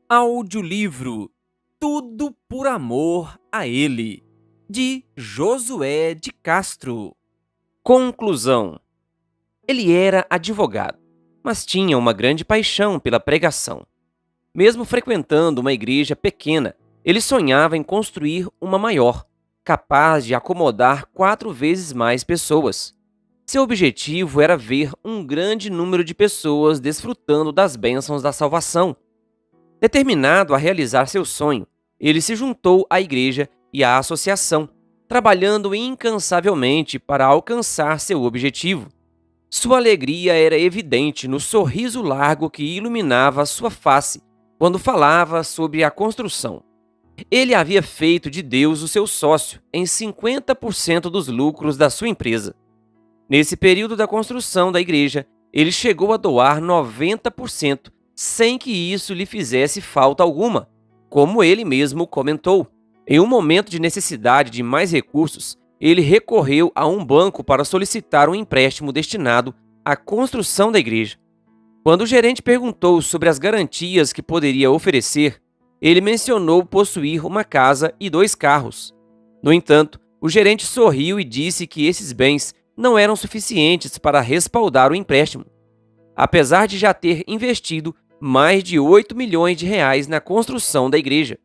Audiolivro Tudo por Amor a Ele, de Josué de Castro. Conclusão: ele era advogado, mas tinha uma grande paixão pela pregação. Mesmo frequentando uma igreja pequena, ele sonhava em construir uma maior, capaz de acomodar 4 vezes mais pessoas. Seu objetivo era ver um grande número de pessoas desfrutando das bênçãos da salvação. Determinado a realizar seu sonho, ele se juntou à igreja e à associação, trabalhando incansavelmente para alcançar seu objetivo. Sua alegria era evidente no sorriso largo que iluminava sua face quando falava sobre a construção. Ele havia feito de Deus o seu sócio em 50% dos lucros da sua empresa. Nesse período da construção da igreja, ele chegou a doar 90% sem que isso lhe fizesse falta alguma. Como ele mesmo comentou, em um momento de necessidade de mais recursos, ele recorreu a um banco para solicitar um empréstimo destinado à construção da igreja. Quando o gerente perguntou sobre as garantias que poderia oferecer, ele mencionou possuir uma casa e 2 carros. No entanto, o gerente sorriu e disse que esses bens não eram suficientes para respaldar o empréstimo. Apesar de já ter investido mais de 8 milhões de reais na construção da igreja,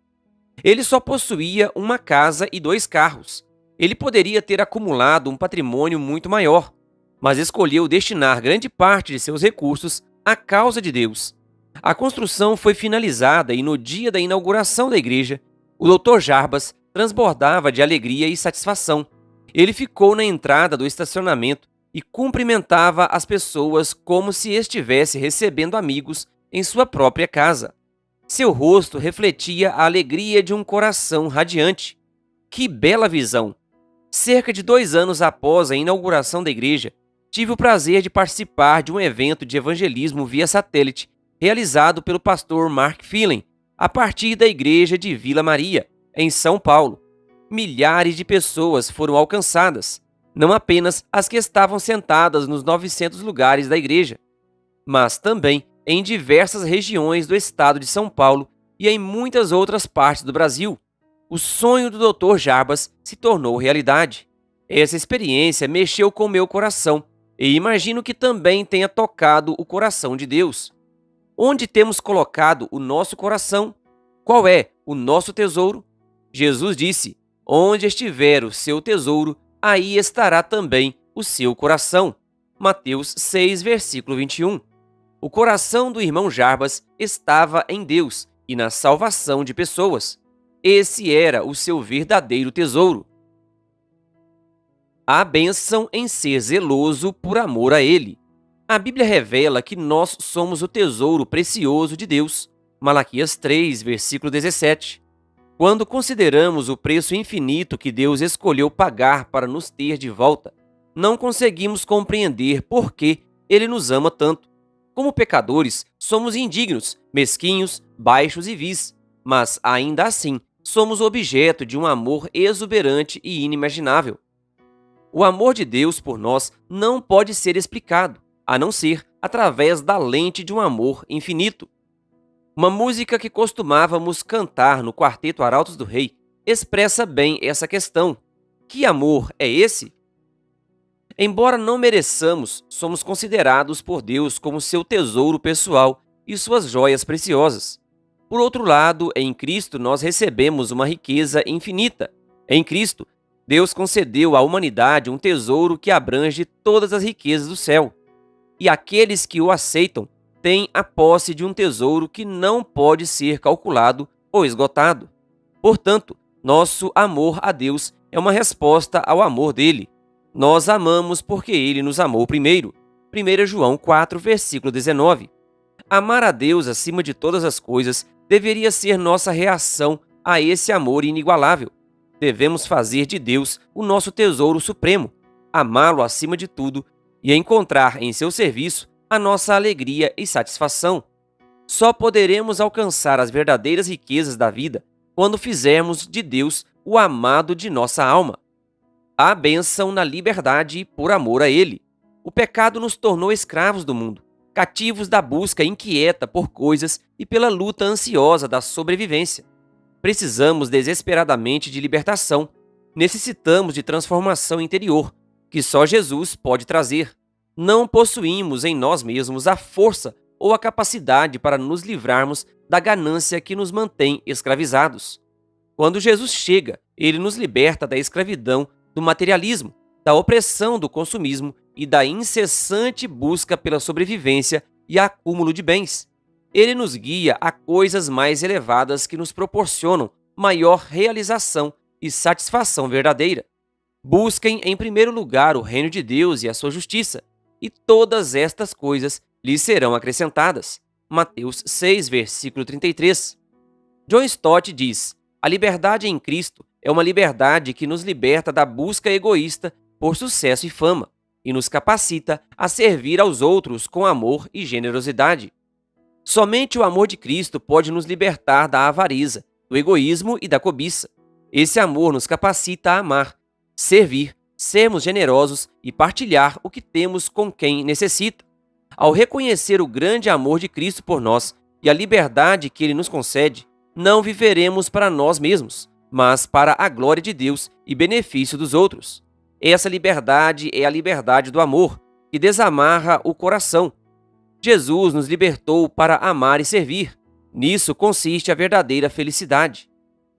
ele só possuía uma casa e 2 carros. Ele poderia ter acumulado um patrimônio muito maior, mas escolheu destinar grande parte de seus recursos à causa de Deus. A construção foi finalizada e no dia da inauguração da igreja, o Dr. Jarbas transbordava de alegria e satisfação. Ele ficou na entrada do estacionamento e cumprimentava as pessoas como se estivesse recebendo amigos em sua própria casa. Seu rosto refletia a alegria de um coração radiante. Que bela visão! Cerca de 2 anos após a inauguração da igreja, tive o prazer de participar de um evento de evangelismo via satélite, realizado pelo pastor Mark Phelan, a partir da igreja de Vila Maria, em São Paulo. Milhares de pessoas foram alcançadas, não apenas as que estavam sentadas nos 900 lugares da igreja, mas também em diversas regiões do estado de São Paulo e em muitas outras partes do Brasil. O sonho do Dr. Jarbas se tornou realidade. Essa experiência mexeu com meu coração e imagino que também tenha tocado o coração de Deus. Onde temos colocado o nosso coração? Qual é o nosso tesouro? Jesus disse: onde estiver o seu tesouro, aí estará também o seu coração. Mateus 6, versículo 21. O coração do irmão Jarbas estava em Deus e na salvação de pessoas. Esse era o seu verdadeiro tesouro. A bênção em ser zeloso por amor a Ele. A Bíblia revela que nós somos o tesouro precioso de Deus. Malaquias 3, versículo 17. Quando consideramos o preço infinito que Deus escolheu pagar para nos ter de volta, não conseguimos compreender por que Ele nos ama tanto. Como pecadores, somos indignos, mesquinhos, baixos e vis, mas ainda assim, somos objeto de um amor exuberante e inimaginável. O amor de Deus por nós não pode ser explicado, a não ser através da lente de um amor infinito. Uma música que costumávamos cantar no Quarteto Arautos do Rei expressa bem essa questão. Que amor é esse? Embora não mereçamos, somos considerados por Deus como seu tesouro pessoal e suas joias preciosas. Por outro lado, em Cristo nós recebemos uma riqueza infinita. Em Cristo, Deus concedeu à humanidade um tesouro que abrange todas as riquezas do céu. E aqueles que o aceitam têm a posse de um tesouro que não pode ser calculado ou esgotado. Portanto, nosso amor a Deus é uma resposta ao amor dele. Nós amamos porque ele nos amou primeiro. 1 João 4, versículo 19. Amar a Deus acima de todas as coisas deveria ser nossa reação a esse amor inigualável. Devemos fazer de Deus o nosso tesouro supremo, amá-lo acima de tudo e encontrar em seu serviço a nossa alegria e satisfação. Só poderemos alcançar as verdadeiras riquezas da vida quando fizermos de Deus o amado de nossa alma. A bênção na liberdade por amor a Ele. O pecado nos tornou escravos do mundo. cativos da busca inquieta por coisas e pela luta ansiosa da sobrevivência. Precisamos desesperadamente de libertação. Necessitamos de transformação interior, que só Jesus pode trazer. Não possuímos em nós mesmos a força ou a capacidade para nos livrarmos da ganância que nos mantém escravizados. Quando Jesus chega, ele nos liberta da escravidão do materialismo, da opressão do consumismo e da incessante busca pela sobrevivência e acúmulo de bens. Ele nos guia a coisas mais elevadas que nos proporcionam maior realização e satisfação verdadeira. Busquem em primeiro lugar o reino de Deus e a sua justiça, e todas estas coisas lhes serão acrescentadas. Mateus 6, versículo 33. John Stott diz: a liberdade em Cristo é uma liberdade que nos liberta da busca egoísta por sucesso e fama, e nos capacita a servir aos outros com amor e generosidade. Somente o amor de Cristo pode nos libertar da avareza, do egoísmo e da cobiça. Esse amor nos capacita a amar, servir, sermos generosos e partilhar o que temos com quem necessita. Ao reconhecer o grande amor de Cristo por nós e a liberdade que Ele nos concede, não viveremos para nós mesmos, mas para a glória de Deus e benefício dos outros. Essa liberdade é a liberdade do amor, que desamarra o coração. Jesus nos libertou para amar e servir. Nisso consiste a verdadeira felicidade.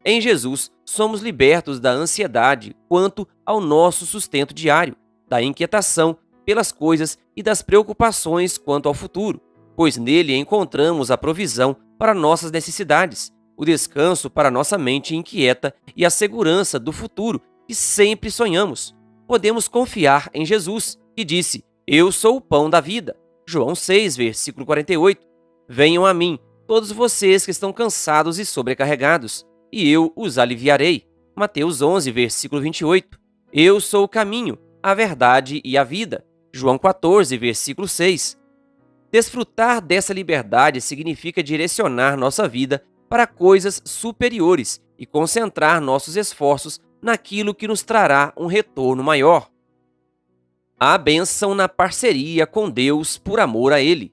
Em Jesus, somos libertos da ansiedade quanto ao nosso sustento diário, da inquietação pelas coisas e das preocupações quanto ao futuro, pois nele encontramos a provisão para nossas necessidades, o descanso para nossa mente inquieta e a segurança do futuro que sempre sonhamos. Podemos confiar em Jesus, que disse: eu sou o pão da vida. João 6, versículo 48. Venham a mim, todos vocês que estão cansados e sobrecarregados, e eu os aliviarei. Mateus 11, versículo 28. Eu sou o caminho, a verdade e a vida. João 14, versículo 6. Desfrutar dessa liberdade significa direcionar nossa vida para coisas superiores e concentrar nossos esforços naquilo que nos trará um retorno maior. A bênção na parceria com Deus por amor a Ele.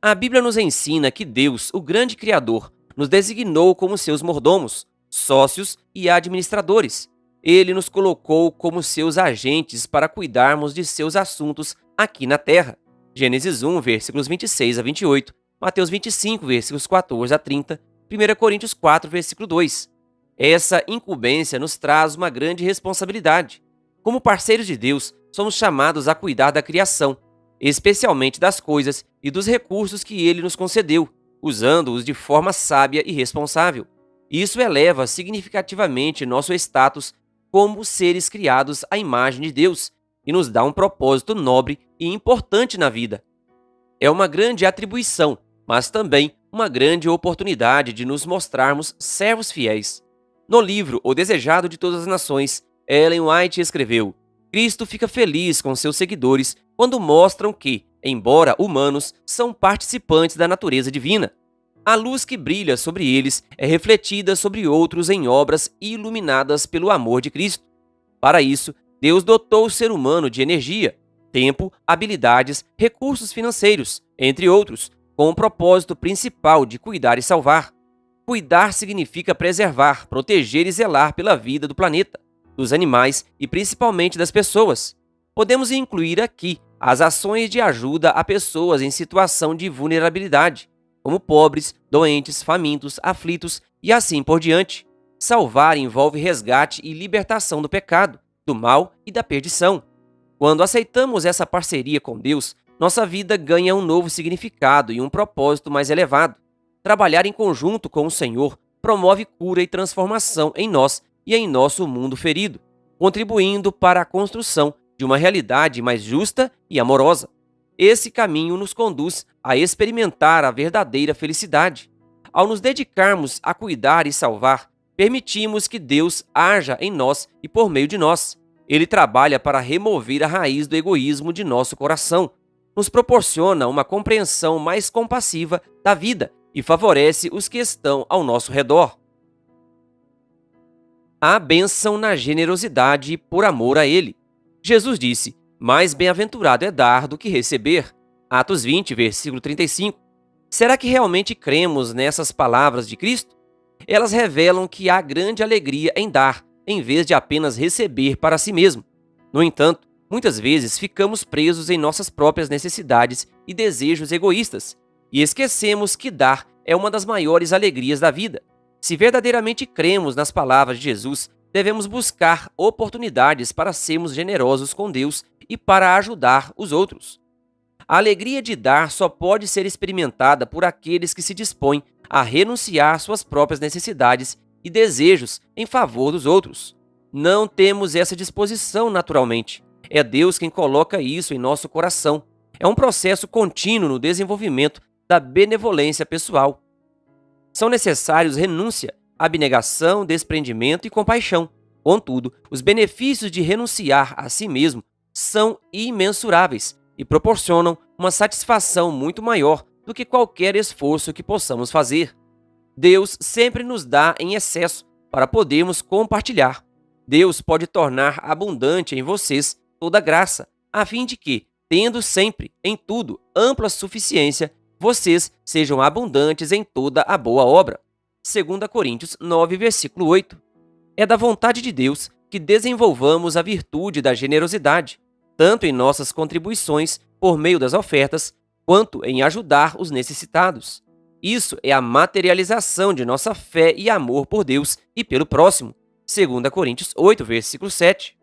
A Bíblia nos ensina que Deus, o grande Criador, nos designou como seus mordomos, sócios e administradores. Ele nos colocou como seus agentes para cuidarmos de seus assuntos aqui na terra. Gênesis 1, versículos 26 a 28, Mateus 25, versículos 14 a 30, 1 Coríntios 4, versículo 2. Essa incumbência nos traz uma grande responsabilidade. Como parceiros de Deus, somos chamados a cuidar da criação, especialmente das coisas e dos recursos que Ele nos concedeu, usando-os de forma sábia e responsável. Isso eleva significativamente nosso status como seres criados à imagem de Deus e nos dá um propósito nobre e importante na vida. É uma grande atribuição, mas também uma grande oportunidade de nos mostrarmos servos fiéis. No livro O Desejado de Todas as Nações, Ellen White escreveu: Cristo fica feliz com seus seguidores quando mostram que, embora humanos, são participantes da natureza divina. A luz que brilha sobre eles é refletida sobre outros em obras iluminadas pelo amor de Cristo. Para isso, Deus dotou o ser humano de energia, tempo, habilidades, recursos financeiros, entre outros, com o propósito principal de cuidar e salvar. Cuidar significa preservar, proteger e zelar pela vida do planeta, dos animais e principalmente das pessoas. Podemos incluir aqui as ações de ajuda a pessoas em situação de vulnerabilidade, como pobres, doentes, famintos, aflitos e assim por diante. Salvar envolve resgate e libertação do pecado, do mal e da perdição. Quando aceitamos essa parceria com Deus, nossa vida ganha um novo significado e um propósito mais elevado. Trabalhar em conjunto com o Senhor promove cura e transformação em nós e em nosso mundo ferido, contribuindo para a construção de uma realidade mais justa e amorosa. Esse caminho nos conduz a experimentar a verdadeira felicidade. Ao nos dedicarmos a cuidar e salvar, permitimos que Deus haja em nós e por meio de nós. Ele trabalha para remover a raiz do egoísmo de nosso coração, nos proporciona uma compreensão mais compassiva da vida e favorece os que estão ao nosso redor. A bênção na generosidade por amor a Ele. Jesus disse: mais bem-aventurado é dar do que receber. Atos 20, versículo 35. Será que realmente cremos nessas palavras de Cristo? Elas revelam que há grande alegria em dar, em vez de apenas receber para si mesmo. No entanto, muitas vezes ficamos presos em nossas próprias necessidades e desejos egoístas, e esquecemos que dar é uma das maiores alegrias da vida. Se verdadeiramente cremos nas palavras de Jesus, devemos buscar oportunidades para sermos generosos com Deus e para ajudar os outros. A alegria de dar só pode ser experimentada por aqueles que se dispõem a renunciar suas próprias necessidades e desejos em favor dos outros. Não temos essa disposição naturalmente. É Deus quem coloca isso em nosso coração. É um processo contínuo no desenvolvimento da benevolência pessoal. São necessários renúncia, abnegação, desprendimento e compaixão. Contudo, os benefícios de renunciar a si mesmo são imensuráveis e proporcionam uma satisfação muito maior do que qualquer esforço que possamos fazer. Deus sempre nos dá em excesso para podermos compartilhar. Deus pode tornar abundante em vocês toda graça, a fim de que, tendo sempre, em tudo, ampla suficiência, vocês sejam abundantes em toda a boa obra. 2 Coríntios 9, versículo 8. É da vontade de Deus que desenvolvamos a virtude da generosidade, tanto em nossas contribuições por meio das ofertas, quanto em ajudar os necessitados. Isso é a materialização de nossa fé e amor por Deus e pelo próximo. 2 Coríntios 8, versículo 7.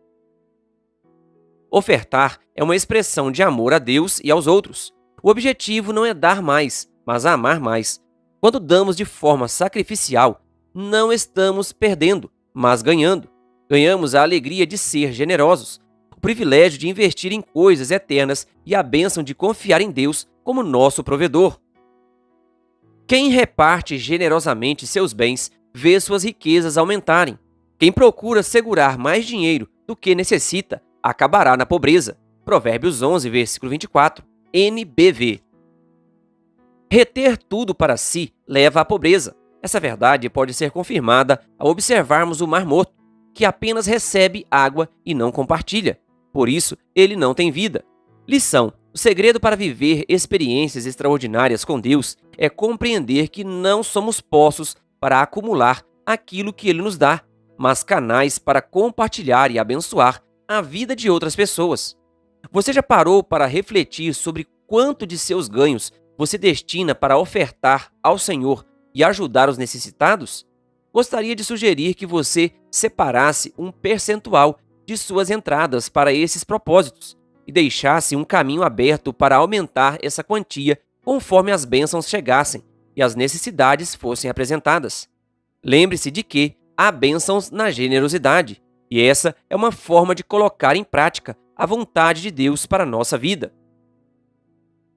Ofertar é uma expressão de amor a Deus e aos outros. O objetivo não é dar mais, mas amar mais. Quando damos de forma sacrificial, não estamos perdendo, mas ganhando. Ganhamos a alegria de ser generosos, o privilégio de investir em coisas eternas e a bênção de confiar em Deus como nosso provedor. Quem reparte generosamente seus bens vê suas riquezas aumentarem. Quem procura segurar mais dinheiro do que necessita acabará na pobreza. Provérbios 11, versículo 24. NBV. Reter tudo para si leva à pobreza. Essa verdade pode ser confirmada ao observarmos o Mar Morto, que apenas recebe água e não compartilha. Por isso, ele não tem vida. Lição: o segredo para viver experiências extraordinárias com Deus é compreender que não somos poços para acumular aquilo que Ele nos dá, mas canais para compartilhar e abençoar a vida de outras pessoas. Você já parou para refletir sobre quanto de seus ganhos você destina para ofertar ao Senhor e ajudar os necessitados? Gostaria de sugerir que você separasse um percentual de suas entradas para esses propósitos e deixasse um caminho aberto para aumentar essa quantia conforme as bênçãos chegassem e as necessidades fossem apresentadas. Lembre-se de que há bênçãos na generosidade, e essa é uma forma de colocar em prática a vontade de Deus para a nossa vida.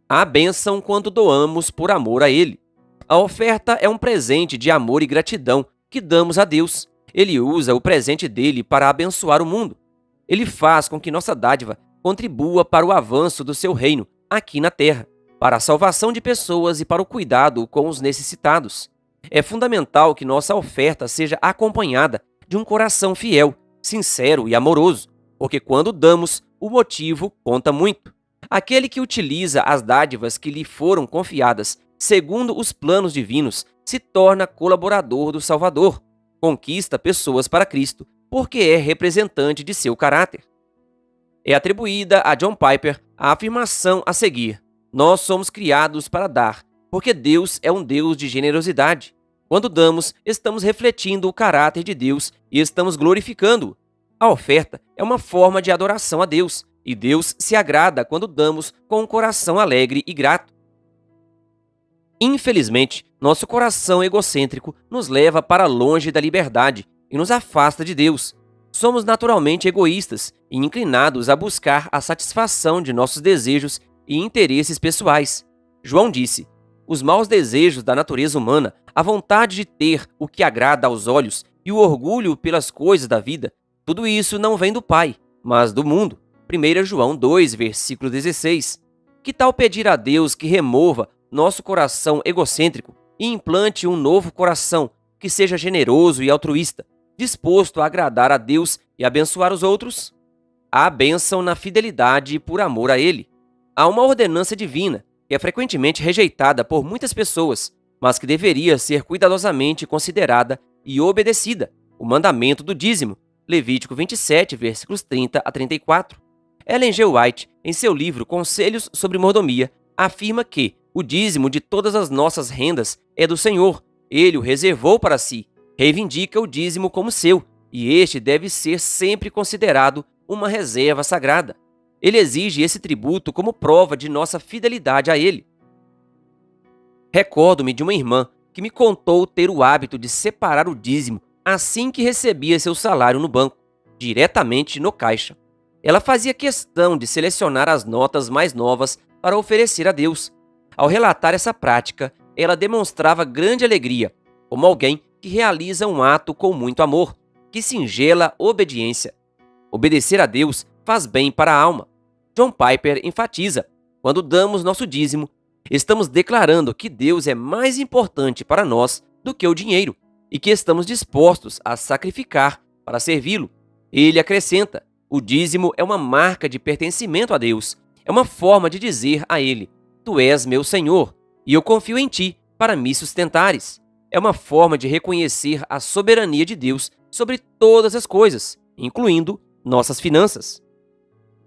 Há bênção quando doamos por amor a Ele. A oferta é um presente de amor e gratidão que damos a Deus. Ele usa o presente dele para abençoar o mundo. Ele faz com que nossa dádiva contribua para o avanço do seu reino aqui na terra, para a salvação de pessoas e para o cuidado com os necessitados. É fundamental que nossa oferta seja acompanhada de um coração fiel, sincero e amoroso, porque quando damos, o motivo conta muito. Aquele que utiliza as dádivas que lhe foram confiadas segundo os planos divinos se torna colaborador do Salvador, conquista pessoas para Cristo, porque é representante de seu caráter. É atribuída a John Piper a afirmação a seguir: nós somos criados para dar, porque Deus é um Deus de generosidade. Quando damos, estamos refletindo o caráter de Deus e estamos glorificando-o. A oferta é uma forma de adoração a Deus, e Deus se agrada quando damos com um coração alegre e grato. Infelizmente, nosso coração egocêntrico nos leva para longe da liberdade e nos afasta de Deus. Somos naturalmente egoístas e inclinados a buscar a satisfação de nossos desejos e interesses pessoais. João disse: os maus desejos da natureza humana, a vontade de ter o que agrada aos olhos e o orgulho pelas coisas da vida, tudo isso não vem do Pai, mas do mundo. 1 João 2, versículo 16. Que tal pedir a Deus que remova nosso coração egocêntrico e implante um novo coração que seja generoso e altruísta, disposto a agradar a Deus e abençoar os outros? Há bênção na fidelidade por amor a Ele. Há uma ordenança divina que é frequentemente rejeitada por muitas pessoas, mas que deveria ser cuidadosamente considerada e obedecida: o mandamento do dízimo, Levítico 27, versículos 30 a 34. Ellen G. White, em seu livro Conselhos sobre Mordomia, afirma que o dízimo de todas as nossas rendas é do Senhor. Ele o reservou para si. Reivindica o dízimo como seu, e este deve ser sempre considerado uma reserva sagrada. Ele exige esse tributo como prova de nossa fidelidade a ele. Recordo-me de uma irmã que me contou ter o hábito de separar o dízimo assim que recebia seu salário no banco, diretamente no caixa. Ela fazia questão de selecionar as notas mais novas para oferecer a Deus. Ao relatar essa prática, ela demonstrava grande alegria, como alguém que realiza um ato com muito amor. Que singela obediência! Obedecer a Deus faz bem para a alma. John Piper enfatiza: quando damos nosso dízimo, estamos declarando que Deus é mais importante para nós do que o dinheiro e que estamos dispostos a sacrificar para servi-lo. Ele acrescenta: o dízimo é uma marca de pertencimento a Deus. É uma forma de dizer a Ele: Tu és meu Senhor, e eu confio em Ti para me sustentares. É uma forma de reconhecer a soberania de Deus sobre todas as coisas, incluindo nossas finanças.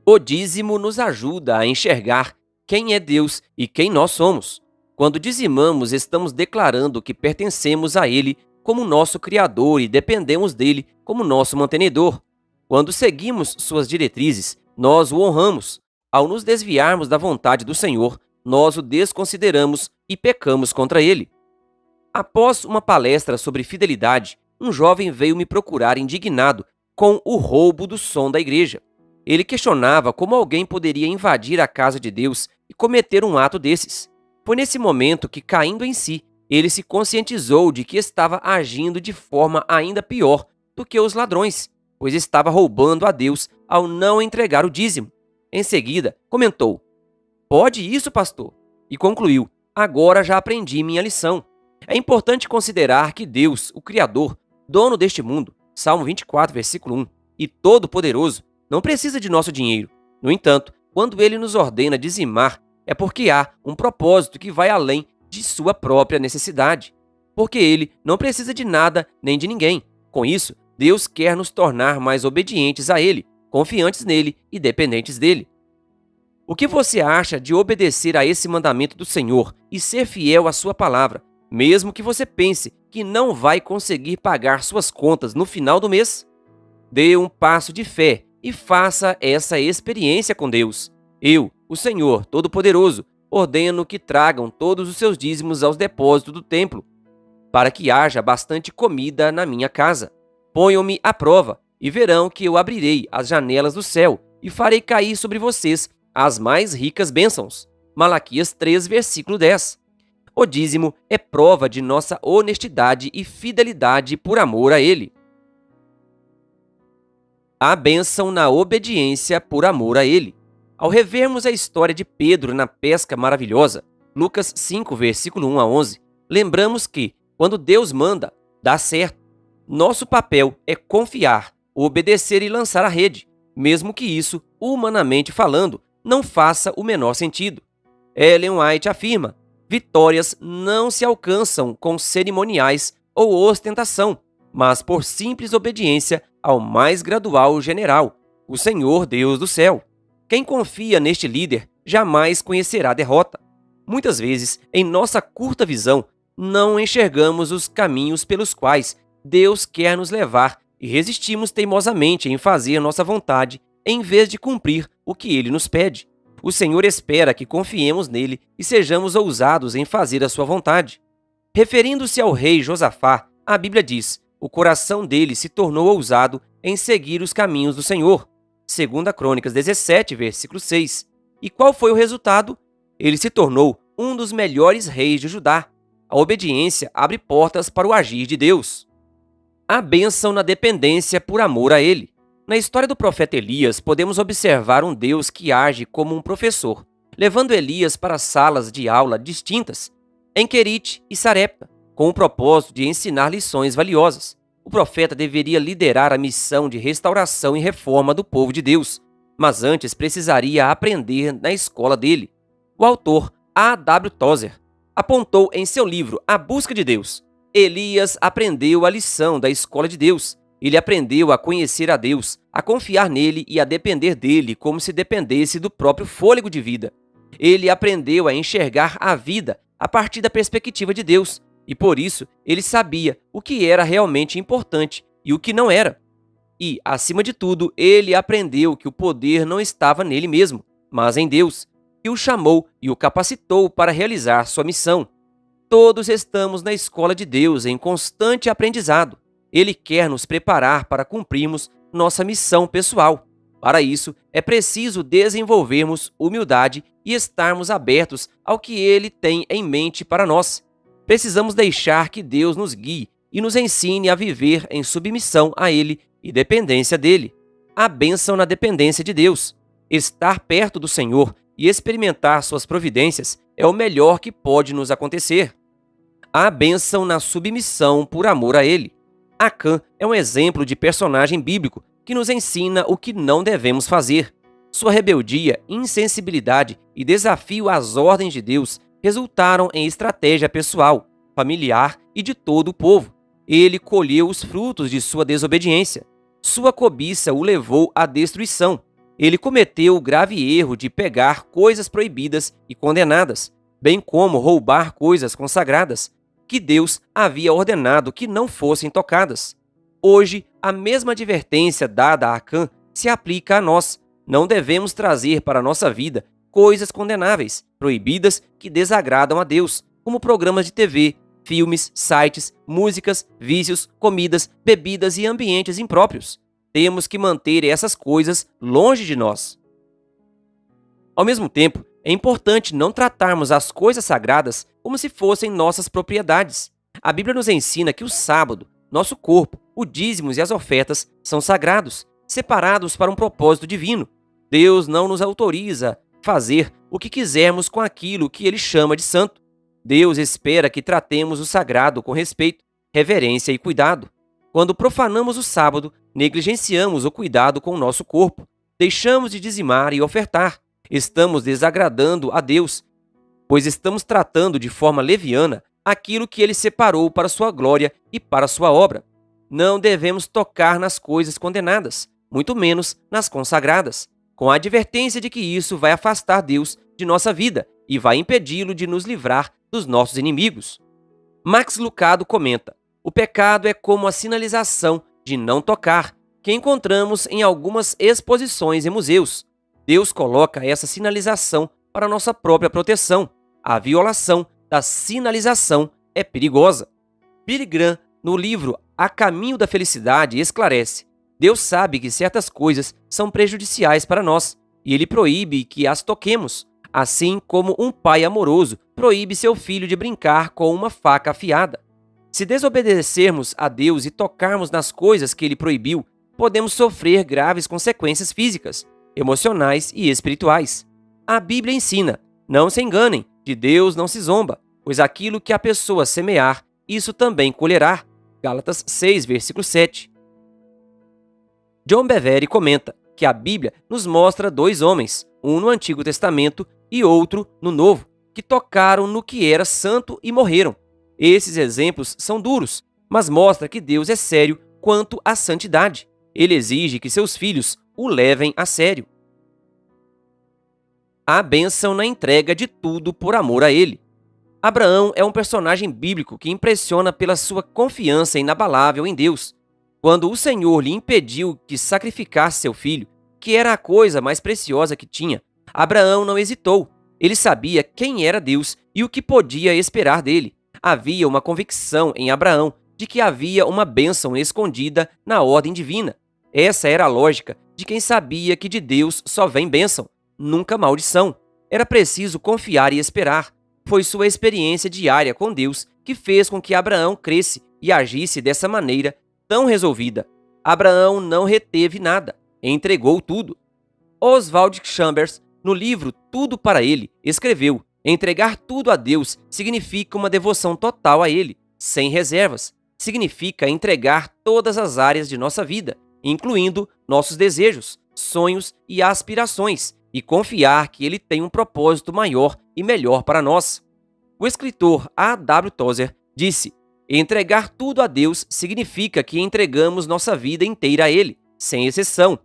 O dízimo nos ajuda a enxergar quem é Deus e quem nós somos. Quando dizimamos, estamos declarando que pertencemos a Ele como nosso Criador e dependemos dele como nosso mantenedor. Quando seguimos suas diretrizes, nós o honramos. Ao nos desviarmos da vontade do Senhor, nós o desconsideramos e pecamos contra ele. Após uma palestra sobre fidelidade, um jovem veio me procurar indignado com o roubo do som da igreja. Ele questionava como alguém poderia invadir a casa de Deus e cometer um ato desses. Foi nesse momento que, caindo em si, ele se conscientizou de que estava agindo de forma ainda pior do que os ladrões, pois estava roubando a Deus ao não entregar o dízimo. Em seguida, comentou: "Pode isso, pastor?" E concluiu: "Agora já aprendi minha lição." É importante considerar que Deus, o Criador, dono deste mundo, Salmo 24, versículo 1, e Todo-Poderoso, não precisa de nosso dinheiro. No entanto, quando ele nos ordena dizimar, é porque há um propósito que vai além de sua própria necessidade. Porque ele não precisa de nada nem de ninguém. Com isso, Deus quer nos tornar mais obedientes a ele, confiantes nele e dependentes dele. O que você acha de obedecer a esse mandamento do Senhor e ser fiel à sua palavra, mesmo que você pense que não vai conseguir pagar suas contas no final do mês? Dê um passo de fé e faça essa experiência com Deus. Eu, o Senhor Todo-Poderoso, ordeno que tragam todos os seus dízimos aos depósitos do templo, para que haja bastante comida na minha casa. Ponham-me à prova e verão que eu abrirei as janelas do céu e farei cair sobre vocês as mais ricas bênçãos. Malaquias 3, versículo 10. O dízimo é prova de nossa honestidade e fidelidade por amor a Ele. A bênção na obediência por amor a Ele. Ao revermos a história de Pedro na pesca maravilhosa, Lucas 5, versículo 1 a 11, lembramos que, quando Deus manda, dá certo. Nosso papel é confiar, obedecer e lançar a rede, mesmo que isso, humanamente falando, não faça o menor sentido. Ellen White afirma: vitórias não se alcançam com cerimoniais ou ostentação, mas por simples obediência ao mais gradual general, o Senhor Deus do céu. Quem confia neste líder jamais conhecerá derrota. Muitas vezes, em nossa curta visão, não enxergamos os caminhos pelos quais Deus quer nos levar e resistimos teimosamente em fazer nossa vontade em vez de cumprir o que Ele nos pede. O Senhor espera que confiemos nele e sejamos ousados em fazer a sua vontade. Referindo-se ao rei Josafá, a Bíblia diz: o coração dele se tornou ousado em seguir os caminhos do Senhor. 2 Crônicas 17, versículo 6. E qual foi o resultado? Ele se tornou um dos melhores reis de Judá. A obediência abre portas para o agir de Deus. A bênção na dependência por amor a Ele. Na história do profeta Elias, podemos observar um Deus que age como um professor, levando Elias para salas de aula distintas, em Querite e Sarepta, com o propósito de ensinar lições valiosas. O profeta deveria liderar a missão de restauração e reforma do povo de Deus. mas antes precisaria aprender na escola dele. O autor A. W. Tozer apontou em seu livro A Busca de Deus: Elias aprendeu a lição da escola de Deus. Ele aprendeu a conhecer a Deus, a confiar nele e a depender dele como se dependesse do próprio fôlego de vida. Ele aprendeu a enxergar a vida a partir da perspectiva de Deus, e por isso ele sabia o que era realmente importante e o que não era. E, acima de tudo, ele aprendeu que o poder não estava nele mesmo, mas em Deus, que o chamou e o capacitou para realizar sua missão. Todos estamos na escola de Deus em constante aprendizado. Ele quer nos preparar para cumprirmos nossa missão pessoal. Para isso, é preciso desenvolvermos humildade e estarmos abertos ao que Ele tem em mente para nós. Precisamos deixar que Deus nos guie e nos ensine a viver em submissão a Ele e dependência dele. A bênção na dependência de Deus. Estar perto do Senhor e experimentar suas providências é o melhor que pode nos acontecer. A bênção na submissão por amor a Ele. Acã é um exemplo de personagem bíblico que nos ensina o que não devemos fazer. Sua rebeldia, insensibilidade e desafio às ordens de Deus resultaram em estratégia pessoal, familiar e de todo o povo. Ele colheu os frutos de sua desobediência. Sua cobiça o levou à destruição. Ele cometeu o grave erro de pegar coisas proibidas e condenadas, bem como roubar coisas consagradas, que Deus havia ordenado que não fossem tocadas. Hoje, a mesma advertência dada a Acã se aplica a nós. Não devemos trazer para a nossa vida coisas condenáveis, proibidas, que desagradam a Deus, como programas de TV, filmes, sites, músicas, vícios, comidas, bebidas e ambientes impróprios. Temos que manter essas coisas longe de nós. Ao mesmo tempo, é importante não tratarmos as coisas sagradas como se fossem nossas propriedades. A Bíblia nos ensina que o sábado, nosso corpo, os dízimos e as ofertas são sagrados, separados para um propósito divino. Deus não nos autoriza a fazer o que quisermos com aquilo que Ele chama de santo. Deus espera que tratemos o sagrado com respeito, reverência e cuidado. Quando profanamos o sábado, negligenciamos o cuidado com o nosso corpo, deixamos de dizimar e ofertar. Estamos desagradando a Deus, pois estamos tratando de forma leviana aquilo que Ele separou para sua glória e para sua obra. Não devemos tocar nas coisas condenadas, muito menos nas consagradas, com a advertência de que isso vai afastar Deus de nossa vida e vai impedi-lo de nos livrar dos nossos inimigos. Max Lucado comenta: o pecado é como a sinalização de não tocar, que encontramos em algumas exposições em museus. Deus coloca essa sinalização para nossa própria proteção. A violação da sinalização é perigosa. Billy Graham, no livro A Caminho da Felicidade, esclarece: Deus sabe que certas coisas são prejudiciais para nós, e Ele proíbe que as toquemos, assim como um pai amoroso proíbe seu filho de brincar com uma faca afiada. Se desobedecermos a Deus e tocarmos nas coisas que Ele proibiu, podemos sofrer graves consequências físicas, emocionais e espirituais. A Bíblia ensina: não se enganem, de Deus não se zomba, pois aquilo que a pessoa semear, isso também colherá. Gálatas 6, versículo 7. John Bevere comenta que a Bíblia nos mostra dois homens, um no Antigo Testamento e outro no Novo, que tocaram no que era santo e morreram. Esses exemplos são duros, mas mostra que Deus é sério quanto à santidade. Ele exige que seus filhos o levem a sério. A bênção na entrega de tudo por amor a Ele. Abraão é um personagem bíblico que impressiona pela sua confiança inabalável em Deus. Quando o Senhor lhe impediu que sacrificasse seu filho, que era a coisa mais preciosa que tinha, Abraão não hesitou. Ele sabia quem era Deus e o que podia esperar dele. Havia uma convicção em Abraão de que havia uma bênção escondida na ordem divina. Essa era a lógica de quem sabia que de Deus só vem bênção, nunca maldição. Era preciso confiar e esperar. Foi sua experiência diária com Deus que fez com que Abraão cresce e agisse dessa maneira tão resolvida. Abraão não reteve nada, entregou tudo. Oswald Chambers, no livro Tudo para Ele, escreveu: entregar tudo a Deus significa uma devoção total a Ele, sem reservas. Significa entregar todas as áreas de nossa vida, incluindo nossos desejos, sonhos e aspirações e confiar que Ele tem um propósito maior e melhor para nós. O escritor A. W. Tozer disse: entregar tudo a Deus significa que entregamos nossa vida inteira a Ele, sem exceção.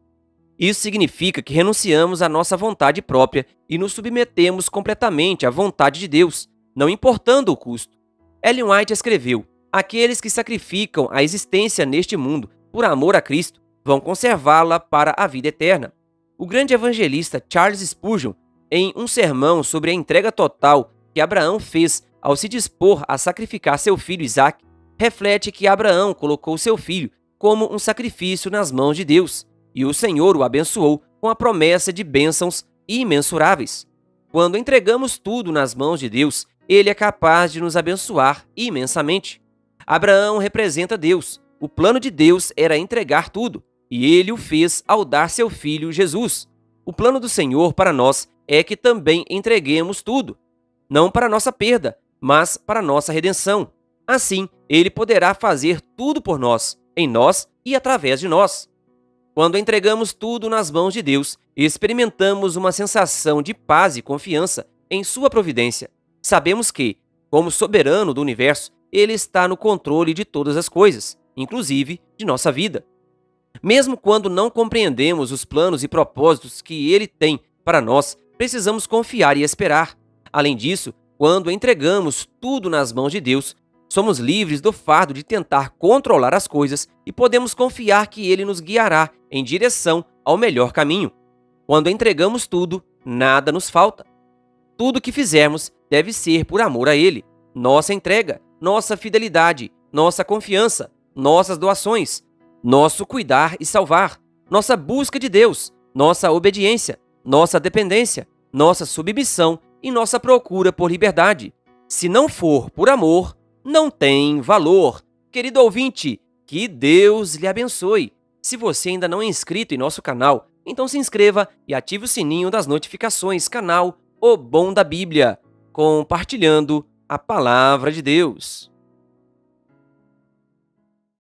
Isso significa que renunciamos à nossa vontade própria e nos submetemos completamente à vontade de Deus, não importando o custo. Ellen White escreveu: aqueles que sacrificam a existência neste mundo por amor a Cristo vão conservá-la para a vida eterna. O grande evangelista Charles Spurgeon, em um sermão sobre a entrega total que Abraão fez ao se dispor a sacrificar seu filho Isaque, reflete que Abraão colocou seu filho como um sacrifício nas mãos de Deus, e o Senhor o abençoou com a promessa de bênçãos imensuráveis. Quando entregamos tudo nas mãos de Deus, Ele é capaz de nos abençoar imensamente. Abraão representa Deus. O plano de Deus era entregar tudo, e Ele o fez ao dar seu filho Jesus. O plano do Senhor para nós é que também entreguemos tudo, não para nossa perda, mas para nossa redenção. Assim, Ele poderá fazer tudo por nós, em nós e através de nós. Quando entregamos tudo nas mãos de Deus, experimentamos uma sensação de paz e confiança em sua providência. Sabemos que, como soberano do universo, Ele está no controle de todas as coisas, inclusive de nossa vida. Mesmo quando não compreendemos os planos e propósitos que Ele tem para nós, precisamos confiar e esperar. Além disso, quando entregamos tudo nas mãos de Deus, somos livres do fardo de tentar controlar as coisas e podemos confiar que Ele nos guiará em direção ao melhor caminho. Quando entregamos tudo, nada nos falta. Tudo que fizermos deve ser por amor a Ele. Nossa entrega, nossa fidelidade, nossa confiança, nossas doações, nosso cuidar e salvar, nossa busca de Deus, nossa obediência, nossa dependência, nossa submissão e nossa procura por liberdade. Se não for por amor, não tem valor. Querido ouvinte, que Deus lhe abençoe. Se você ainda não é inscrito em nosso canal, então se inscreva e ative o sininho das notificações, canal O Bom da Bíblia, compartilhando a Palavra de Deus.